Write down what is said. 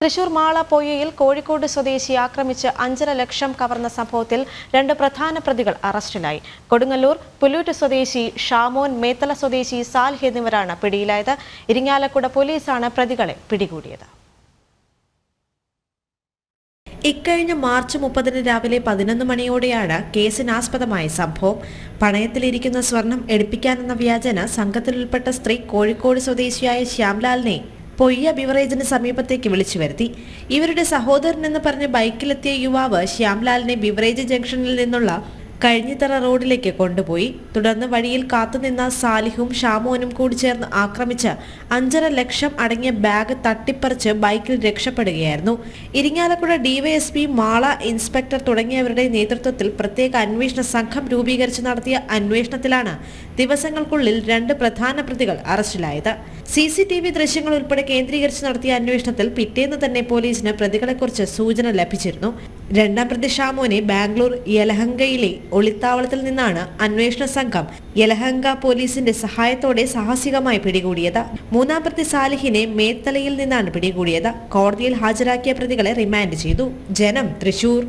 തൃശൂർ മാള പൊയ്യയിൽ കോഴിക്കോട് സ്വദേശി ആക്രമിച്ച് 5.5 ലക്ഷം കവർന്ന സംഭവത്തിൽ 2 പ്രധാന പ്രതികൾ അറസ്റ്റിലായി. കൊടുങ്ങല്ലൂർ പുല്ലൂറ്റ് സ്വദേശി ഷാമോൻ, മേത്തല സ്വദേശി സാൽഹ് എന്നിവരാണ് പിടിയിലായത്. ഇരിങ്ങാലക്കുട പോലീസാണ് പ്രതികളെ പിടികൂടിയത്. ഇക്കഴിഞ്ഞ മാർച്ച് 30 രാവിലെ 11 മണിയോടെയാണ് കേസിനാസ്പദമായ സംഭവം. പണയത്തിലിരിക്കുന്ന സ്വർണം എടുപ്പിക്കാനെന്ന വ്യാജേന സംഘത്തിലുൾപ്പെട്ട സ്ത്രീ കോഴിക്കോട് സ്വദേശിയായ ശ്യാംലാലിനെ പൊയ്യ ബിവറേജിന് സമീപത്തേക്ക് വിളിച്ചു വരുത്തി. ഇവരുടെ സഹോദരനെന്ന് പറഞ്ഞ് ബൈക്കിലെത്തിയ യുവാവ് ശ്യാംലാലിനെ ബിവറേജ് ജംഗ്ഷനിൽ നിന്നുള്ള കഴിഞ്ഞിത്തറ റോഡിലേക്ക് കൊണ്ടുപോയി. തുടർന്ന് വഴിയിൽ കാത്തുനിന്ന സാലിഹും ഷാമോനും കൂടി ചേർന്ന് ആക്രമിച്ച് 5.5 ലക്ഷം അടങ്ങിയ ബാഗ് തട്ടിപ്പറിച്ച് ബൈക്കിൽ രക്ഷപ്പെടുകയായിരുന്നു. ഇരിങ്ങാലക്കുട ഡിവൈഎസ്പി, മാള ഇൻസ്പെക്ടർ തുടങ്ങിയവരുടെ നേതൃത്വത്തിൽ പ്രത്യേക അന്വേഷണ സംഘം രൂപീകരിച്ച് നടത്തിയ അന്വേഷണത്തിലാണ് ദിവസങ്ങൾക്കുള്ളിൽ 2 പ്രധാന പ്രതികൾ അറസ്റ്റിലായത്. CCTV ദൃശ്യങ്ങൾ ഉൾപ്പെടെ കേന്ദ്രീകരിച്ച് നടത്തിയ അന്വേഷണത്തിൽ പിറ്റേന്ന് തന്നെ പോലീസിന് പ്രതികളെക്കുറിച്ച് സൂചന ലഭിച്ചിരുന്നു. 2ാം പ്രതി ഷാമോനെ ബാംഗ്ലൂർ യലഹങ്കയിലെ ഒളിത്താവളത്തിൽ നിന്നാണ് അന്വേഷണ സംഘം യലഹങ്ക പോലീസിന്റെ സഹായത്തോടെ സാഹസികമായി പിടികൂടിയത്. 3ാം പ്രതി സാലിഹിനെ മേത്തലയിൽ നിന്നാണ് പിടികൂടിയത്. കോടതിയിൽ ഹാജരാക്കിയ പ്രതികളെ റിമാൻഡ് ചെയ്തു. ജനം, തൃശൂർ.